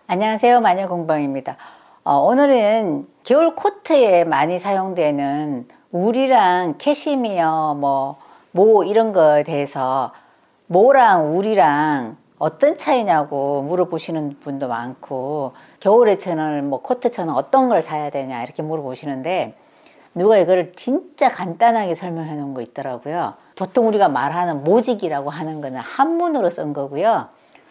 안녕하세요. 마녀공방입니다. 오늘은 겨울 코트에 많이 사용되는 울이랑 캐시미어, 모 이런 거에 대해서 모랑 울이랑 어떤 차이냐고 물어보시는 분도 많고, 겨울에 저는 코트처는 어떤 걸 사야 되냐 이렇게 물어보시는데, 누가 이거를 진짜 간단하게 설명해 놓은 거 있더라고요. 보통 우리가 말하는 모직이라고 하는 거는 한문으로 쓴 거고요.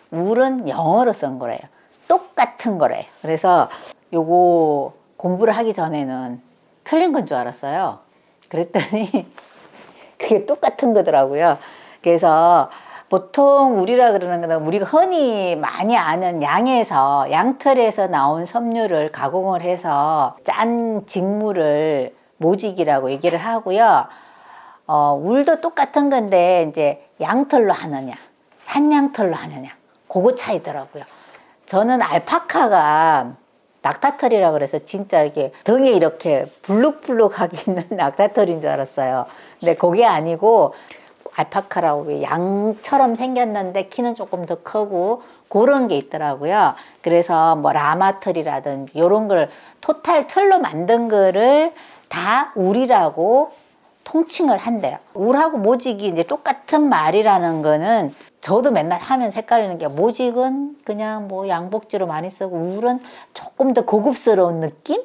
울은 영어로 쓴 거래요. 똑같은 거래요. 그래서 요거 공부를 하기 전에는 틀린 건 줄 알았어요. 그랬더니 그게 똑같은 거더라고요. 그래서 보통 울이라 그러는 거는 우리가 흔히 많이 아는 양털에서 나온 섬유를 가공을 해서 짠 직물을 모직이라고 얘기를 하고요. 울도 똑같은 건데 이제 양털로 하느냐 산양털로 하느냐 그거 차이더라고요. 저는 알파카가 낙타털이라 그래서 진짜 이게 등에 이렇게 불룩불룩하게 있는 낙타털인 줄 알았어요. 근데 그게 아니고 알파카라고 양처럼 생겼는데 키는 조금 더 크고 그런 게 있더라고요. 그래서 라마털이라든지 이런 걸 토탈 털로 만든 거를 다 울이라고 통칭을 한대요. 울하고 모직이 이제 똑같은 말이라는 거는 저도 맨날 하면서 헷갈리는 게, 모직은 그냥 양복지로 많이 쓰고 울은 조금 더 고급스러운 느낌?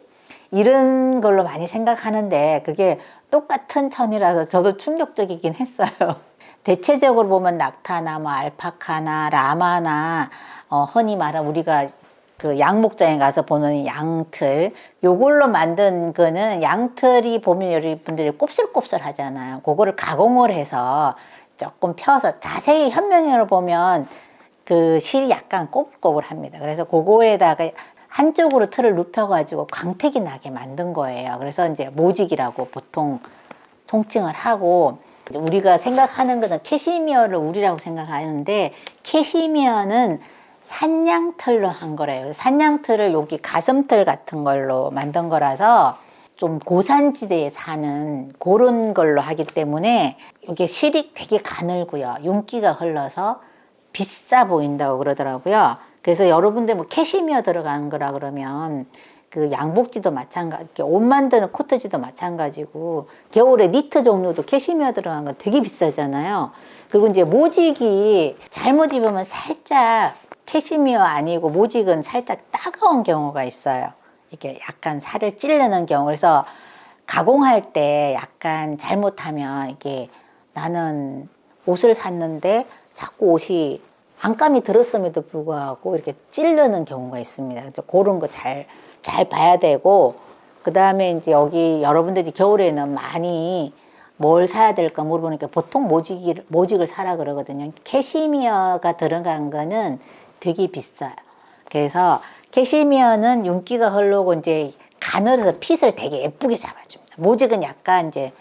이런 걸로 많이 생각하는데 그게 똑같은 천이라서 저도 충격적이긴 했어요. 대체적으로 보면 낙타나 알파카나 라마나 흔히 말하는 우리가 그 양목장에 가서 보는 양털, 요걸로 만든 거는 양털이 보면 여러분들이 곱슬곱슬 하잖아요. 그거를 가공을 해서 조금 펴서 자세히 현면으로 보면 그 실이 약간 꼬불꼬불합니다. 그래서 그거에다가 한쪽으로 틀을 눕혀가지고 광택이 나게 만든 거예요. 그래서 이제 모직이라고 보통 통칭을 하고, 우리가 생각하는 거는 캐시미어를 울이라고 생각하는데, 캐시미어는 산양털로 한 거래요. 산양털을 여기 가슴털 같은 걸로 만든 거라서 좀 고산지대에 사는 그런 걸로 하기 때문에 이게 실이 되게 가늘고요. 윤기가 흘러서 비싸 보인다고 그러더라고요. 그래서 여러분들 캐시미어 들어간 거라 그러면 그 양복지도 마찬가지, 옷 만드는 코트지도 마찬가지고, 겨울에 니트 종류도 캐시미어 들어간 거 되게 비싸잖아요. 그리고 이제 모직이 잘못 입으면 살짝, 캐시미어 아니고 모직은 살짝 따가운 경우가 있어요. 이게 약간 살을 찌르는 경우. 그래서 가공할 때 약간 잘못하면 이게, 나는 옷을 샀는데 자꾸 옷이 안감이 들었음에도 불구하고 이렇게 찌르는 경우가 있습니다. 그래서 그런 거 잘 봐야 되고, 그 다음에 이제 여기 여러분들이 겨울에는 많이 뭘 사야 될까 물어보니까 보통 모직을 사라 그러거든요. 캐시미어가 들어간 거는 되게 비싸요. 그래서 캐시미어는 윤기가 흐르고 이제 가늘어서 핏을 되게 예쁘게 잡아줍니다. 모직은 약간 이제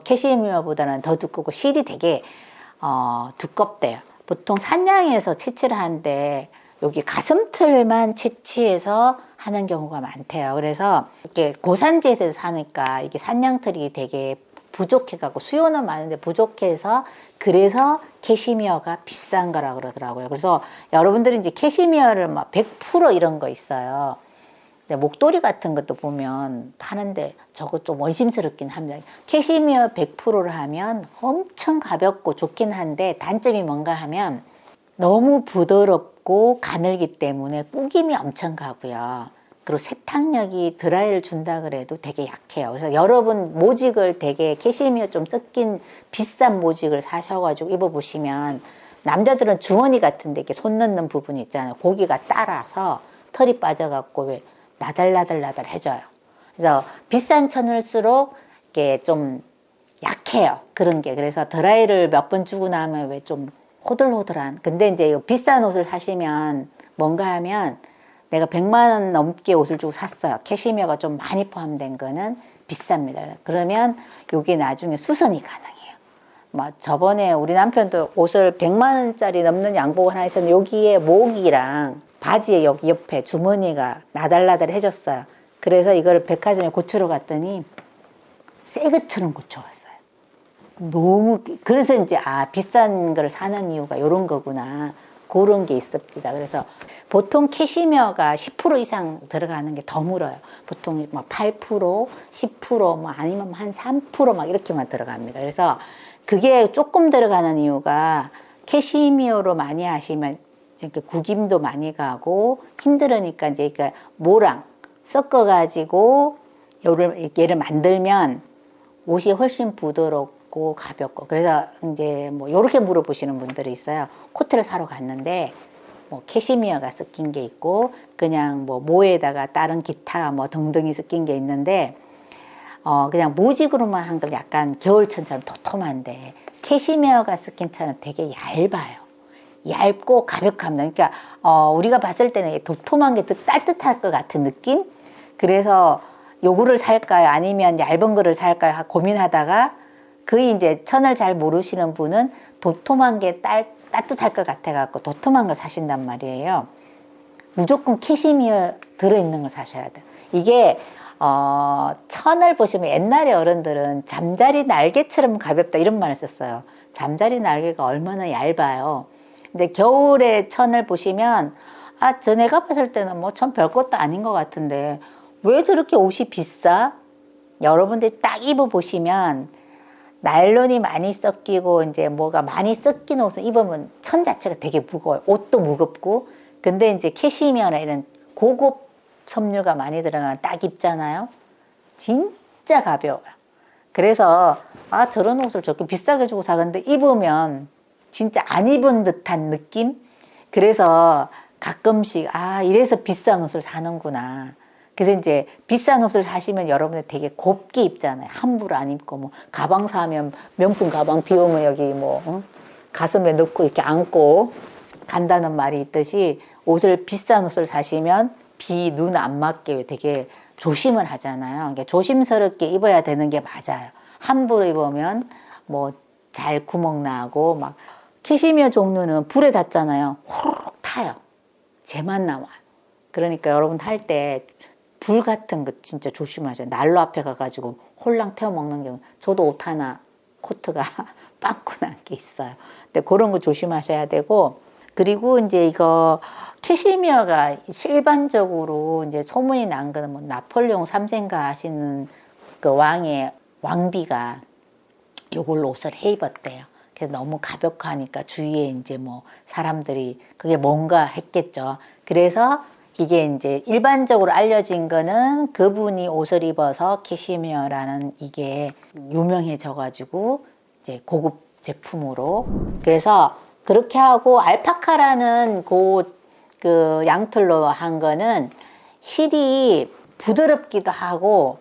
캐시미어보다는 더 두껍고 실이 되게 두껍대요. 보통 산양에서 채취를 하는데 여기 가슴털만 채취해서 하는 경우가 많대요. 그래서 이렇게 고산지에서 사니까 이게 산양털이 되게 부족해갖고, 수요는 많은데 부족해서, 그래서 캐시미어가 비싼 거라 그러더라고요. 그래서 여러분들이 이제 캐시미어를 100% 이런 거 있어요. 목도리 같은 것도 보면 파는데 저거 좀 의심스럽긴 합니다. 캐시미어 100%를 하면 엄청 가볍고 좋긴 한데, 단점이 뭔가 하면 너무 부드럽고 가늘기 때문에 구김이 엄청 가고요. 그리고 세탁력이, 드라이를 준다 그래도 되게 약해요. 그래서 여러분 모직을 되게 캐시미어 좀 섞인 비싼 모직을 사셔가지고 입어보시면, 남자들은 주머니 같은데 이렇게 손 넣는 부분이 있잖아요. 거기가 따라서 털이 빠져갖고 왜 나달나달나달해져요. 그래서 비싼 천일수록 이게 좀 약해요. 그런 게. 그래서 드라이를 몇 번 주고 나면 왜 좀 호들호들한. 근데 이제 비싼 옷을 사시면 뭔가 하면, 내가 100만 원 넘게 옷을 주고 샀어요. 캐시미어가 좀 많이 포함된 거는 비쌉니다. 그러면 이게 나중에 수선이 가능해요. 저번에 우리 남편도 옷을 100만 원짜리 넘는 양복을 하나 있었는데, 여기에 목이랑 바지에 여기 옆에 주머니가 나달나달 해졌어요. 그래서 이걸 백화점에 고치러 갔더니 새 것처럼 고쳐왔어요. 너무, 그래서 이제 비싼 걸 사는 이유가 이런 거구나. 그런 게 있습니다. 그래서 보통 캐시미어가 10% 이상 들어가는 게 더 물어요. 보통 뭐 8%, 10%뭐 아니면 한 3%막 이렇게만 들어갑니다. 그래서 그게 조금 들어가는 이유가 캐시미어로 많이 하시면 구김도 많이 가고 힘들으니까 이제 모랑 섞어가지고 얘를 만들면 옷이 훨씬 부드럽고 가볍고, 그래서 이제 뭐 요렇게 물어보시는 분들이 있어요. 코트를 사러 갔는데 뭐 캐시미어가 섞인 게 있고 그냥 뭐 모에다가 다른 기타 뭐 등등이 섞인 게 있는데 그냥 모직으로만 한 건 약간 겨울천처럼 도톰한데 캐시미어가 섞인 차는 되게 얇아요. 얇고 가볍합니다. 그러니까 우리가 봤을 때는 도톰한 게 더 따뜻할 것 같은 느낌? 그래서 요거를 살까요? 아니면 얇은 거를 살까요? 고민하다가 거의 이제 천을 잘 모르시는 분은 도톰한 게 따뜻할 것 같아갖고 도톰한 걸 사신단 말이에요. 무조건 캐시미어 들어있는 걸 사셔야 돼요. 이게 천을 보시면 옛날에 어른들은 잠자리 날개처럼 가볍다 이런 말을 썼어요. 잠자리 날개가 얼마나 얇아요. 근데 겨울에 천을 보시면 내가 봤을 때는 뭐 천 별것도 아닌 것 같은데 왜 저렇게 옷이 비싸? 여러분들이 딱 입어보시면 나일론이 많이 섞이고 이제 뭐가 많이 섞인 옷을 입으면 천 자체가 되게 무거워요. 옷도 무겁고. 근데 이제 캐시미어나 이런 고급 섬유가 많이 들어가면 딱 입잖아요. 진짜 가벼워요. 그래서 저런 옷을 저렇게 비싸게 주고 사는데 입으면 진짜 안 입은 듯한 느낌? 그래서 가끔씩 이래서 비싼 옷을 사는구나. 그래서 이제 비싼 옷을 사시면 여러분들 되게 곱게 입잖아요. 함부로 안 입고 뭐 가방 사면 명품 가방 비 오면 여기 뭐 가슴에 넣고 이렇게 안고 간다는 말이 있듯이 옷을 비싼 옷을 사시면 비, 눈 안 맞게 되게 조심을 하잖아요. 그러니까 조심스럽게 입어야 되는 게 맞아요. 함부로 입으면 뭐 잘 구멍 나고 막 캐시미어 종류는 불에 닿잖아요. 호로록 타요. 재만 나와요. 그러니까 여러분 할 때 불 같은 거 진짜 조심하셔요. 난로 앞에 가가지고 홀랑 태워 먹는 경우. 저도 옷 하나 코트가 빵꾸 난 게 있어요. 근데 그런 거 조심하셔야 되고, 그리고 이제 이거 캐시미어가 일반적으로 이제 소문이 난 거는 뭐 나폴레옹 3세인가 하시는 그 왕비가 요걸로 옷을 해 입었대요. 그래서 너무 가볍고 하니까 주위에 이제 뭐 사람들이 그게 뭔가 했겠죠. 그래서 이게 이제 일반적으로 알려진 거는 그분이 옷을 입어서 캐시미어라는 이게 유명해져 가지고 이제 고급 제품으로. 그래서 그렇게 하고 알파카라는 그 양털로 한 거는 실이 부드럽기도 하고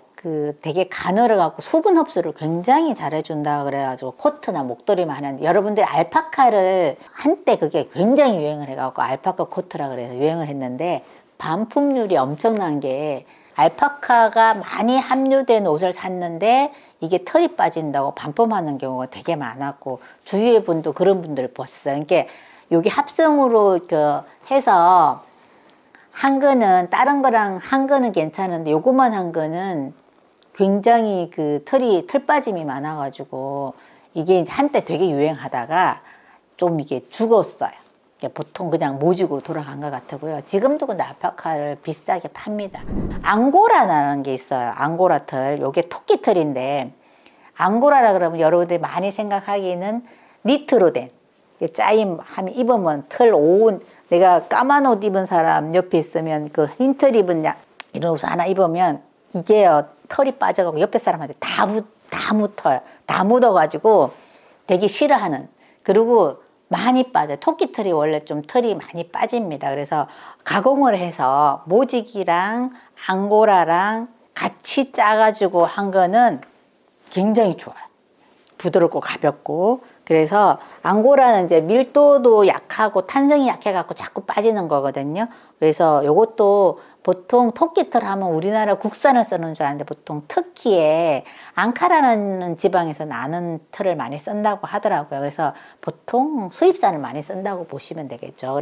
되게 가늘어 갖고 수분 흡수를 굉장히 잘해준다 그래가지고 코트나 목도리만 하는데, 여러분들 알파카를 한때 그게 굉장히 유행을 해갖고 알파카 코트라 그래서 유행을 했는데 반품률이 엄청난 게 알파카가 많이 함유된 옷을 샀는데 이게 털이 빠진다고 반품하는 경우가 되게 많았고 주위의 분도 그런 분들을 봤어요. 그러니까 여기 합성으로 해서 한 거는 다른 거랑 한 거는 괜찮은데 요거만 한 거는 굉장히 털 빠짐이 많아가지고 이게 한때 되게 유행하다가 좀 이게 죽었어요. 보통 그냥 모직으로 돌아간 것 같고요. 지금도 근데 알파카를 비싸게 팝니다. 앙고라라는 게 있어요. 앙고라 털. 요게 토끼 털인데 앙고라라 그러면 여러분들이 많이 생각하기는 니트로 된 짜임 하면 입으면 털 온, 내가 까만 옷 입은 사람 옆에 있으면 그 흰 털 입은 이런 옷 하나 입으면 이게 털이 빠져가고 옆에 사람한테 다 묻어요. 다 묻어가지고 되게 싫어하는. 그리고 많이 빠져요. 토끼털이 원래 좀 털이 많이 빠집니다. 그래서 가공을 해서 모직이랑 앙고라랑 같이 짜가지고 한 거는 굉장히 좋아요. 부드럽고 가볍고. 그래서 앙고라는 이제 밀도도 약하고 탄성이 약해갖고 자꾸 빠지는 거거든요. 그래서 요것도 보통 토끼털 하면 우리나라 국산을 쓰는 줄 아는데 보통 터키에 앙카라는 지방에서 나는 털을 많이 쓴다고 하더라고요. 그래서 보통 수입산을 많이 쓴다고 보시면 되겠죠.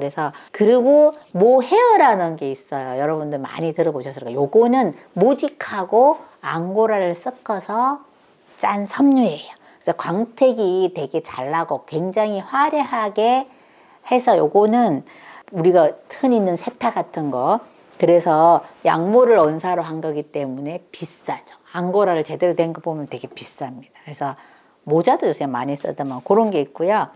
그리고 모헤어라는 게 있어요. 여러분들 많이 들어보셨을 거예요. 요거는 모직하고 앙고라를 섞어서 짠 섬유예요. 그래서 광택이 되게 잘 나고 굉장히 화려하게 해서 요거는 우리가 흔히 있는 세타 같은 거, 그래서 양모를 원사로 한 거기 때문에 비싸죠. 앙고라를 제대로 된 거 보면 되게 비쌉니다. 그래서 모자도 요새 많이 쓰더만 그런 게 있고요.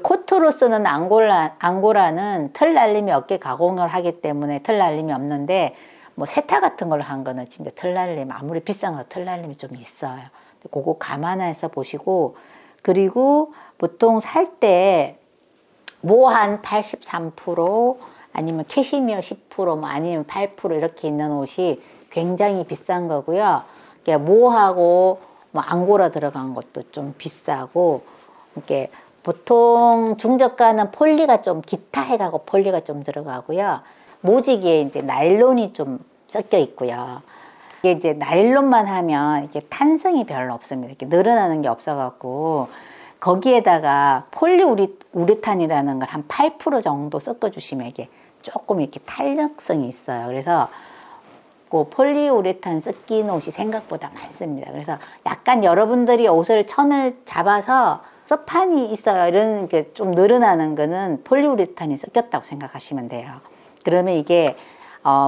코트로 쓰는 앙고라는 털 날림이 없게 가공을 하기 때문에 털 날림이 없는데, 뭐 세타 같은 걸로 한 거는 진짜 털 날림, 아무리 비싼 거 털 날림이 좀 있어요. 그거 감안해서 보시고, 그리고 보통 살 때 모 한 83% 아니면 캐시미어 10% 뭐 아니면 8% 이렇게 있는 옷이 굉장히 비싼 거고요. 모하고 뭐 앙고라 들어간 것도 좀 비싸고, 이렇게 보통 중저가는 폴리가 좀 기타 해가고 폴리가 좀 들어가고요. 모지기에 이제 나일론이 좀 섞여 있고요. 이게 이제 나일론만 하면 이게 탄성이 별로 없습니다. 이렇게 늘어나는 게 없어갖고, 거기에다가 폴리우레탄이라는 걸 한 8% 정도 섞어주시면 이게 조금 이렇게 탄력성이 있어요. 그래서 그 폴리우레탄 섞인 옷이 생각보다 많습니다. 그래서 약간 여러분들이 옷을 천을 잡아서 서판이 있어요, 이런 게 좀 늘어나는 거는 폴리우레탄이 섞였다고 생각하시면 돼요. 그러면 이게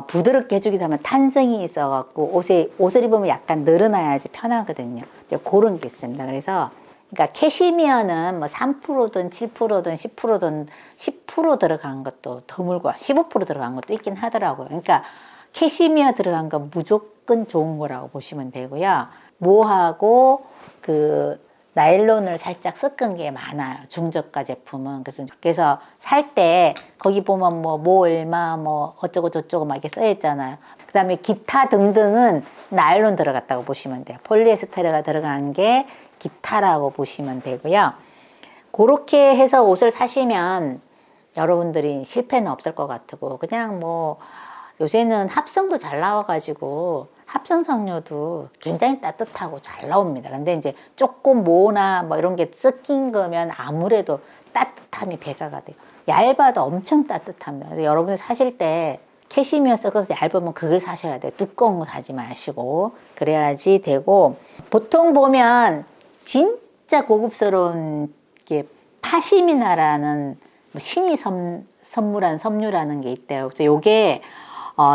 부드럽게 해주기 위해서 탄성이 있어갖고 옷을 입으면 약간 늘어나야지 편하거든요. 그런 게 있습니다. 그래서 그러니까 캐시미어는 뭐 3%든 7%든 10%든 10% 들어간 것도 드물고 15% 들어간 것도 있긴 하더라고요. 그러니까 캐시미어 들어간 건 무조건 좋은 거라고 보시면 되고요. 모하고 그 나일론을 살짝 섞은 게 많아요, 중저가 제품은. 그래서 살 때 거기 보면 뭐 얼마 뭐 어쩌고 저쩌고 막 이렇게 써 있잖아요. 그 다음에 기타 등등은 나일론 들어갔다고 보시면 돼요. 폴리에스테르가 들어간 게 기타라고 보시면 되고요. 그렇게 해서 옷을 사시면 여러분들이 실패는 없을 것 같고, 그냥 뭐 요새는 합성도 잘 나와가지고 합성 섬유도 굉장히 따뜻하고 잘 나옵니다. 근데 이제 조금 모나 뭐 이런 게 섞인 거면 아무래도 따뜻함이 배가가 돼요. 얇아도 엄청 따뜻합니다. 그래서 여러분이 사실 때 캐시미어 섞어서 얇으면 그걸 사셔야 돼요. 두꺼운 거 사지 마시고. 그래야지 되고, 보통 보면 진짜 고급스러운 게 파시미나라는 신이 선물한 섬유라는 게 있대요. 그래서 요게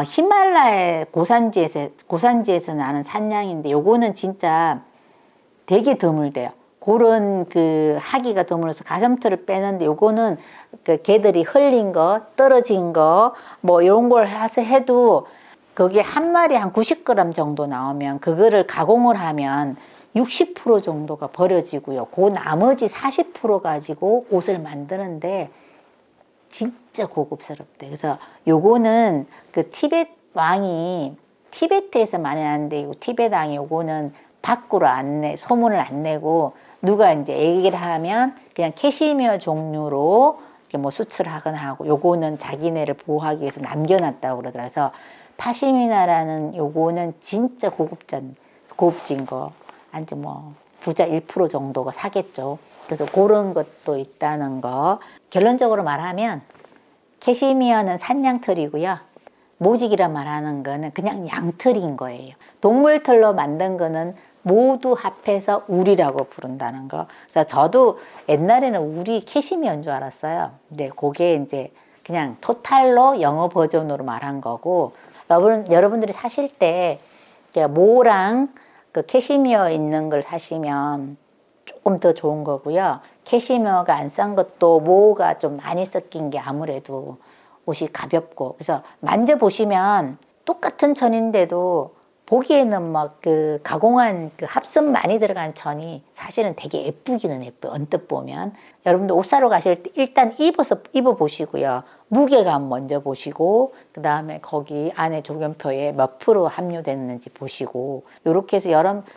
히말라야 고산지에서 나는 산양인데, 요거는 진짜 되게 드물대요. 그런 그 하기가 드물어서 가슴털을 빼는데, 요거는 그 개들이 흘린 거, 떨어진 거, 뭐 이런 걸 해도 거기에 한 마리 한 90g 정도 나오면 그거를 가공을 하면 60% 정도가 버려지고요. 그 나머지 40% 가지고 옷을 만드는데 진짜 고급스럽대. 그래서 요거는 그 티벳 왕이 티베트에서 많이 나는데, 티벳 왕이 요거는 밖으로 소문을 안 내고, 누가 이제 얘기를 하면 그냥 캐시미어 종류로 뭐 수출하거나 하고, 요거는 자기네를 보호하기 위해서 남겨놨다고 그러더라고요. 그래서 파시미나라는 요거는 진짜 고급진 거, 아주 뭐 부자 1% 정도가 사겠죠. 그래서 그런 것도 있다는 거. 결론적으로 말하면 캐시미어는 산양털이고요. 모직이라 말하는 거는 그냥 양털인 거예요. 동물털로 만든 거는 모두 합해서 울이라고 부른다는 거. 그래서 저도 옛날에는 울이 캐시미어인 줄 알았어요. 근데 그게 이제 그냥 토탈로 영어 버전으로 말한 거고, 여러분들이 사실 때 모랑 그 캐시미어 있는 걸 사시면 조금 더 좋은 거고요. 캐시미어가 안 싼 것도 모가 좀 많이 섞인 게 아무래도 옷이 가볍고, 그래서 만져보시면 똑같은 천인데도 보기에는 막 그 가공한 그 합성 많이 들어간 천이 사실은 되게 예쁘기는 예뻐요. 언뜻 보면. 여러분들 옷 사러 가실 때 일단 입어보시고요. 무게감 먼저 보시고, 그 다음에 거기 안에 조견표에 몇 프로 함유됐는지 보시고, 요렇게 해서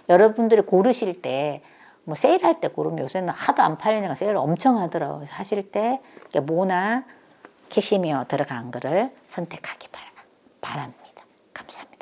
여러분들이 고르실 때 뭐 세일할 때 고르면, 요새는 하도 안 팔리니까 세일을 엄청 하더라고요. 사실 때 모나 캐시미어 들어간 거를 선택하기 바랍니다. 감사합니다.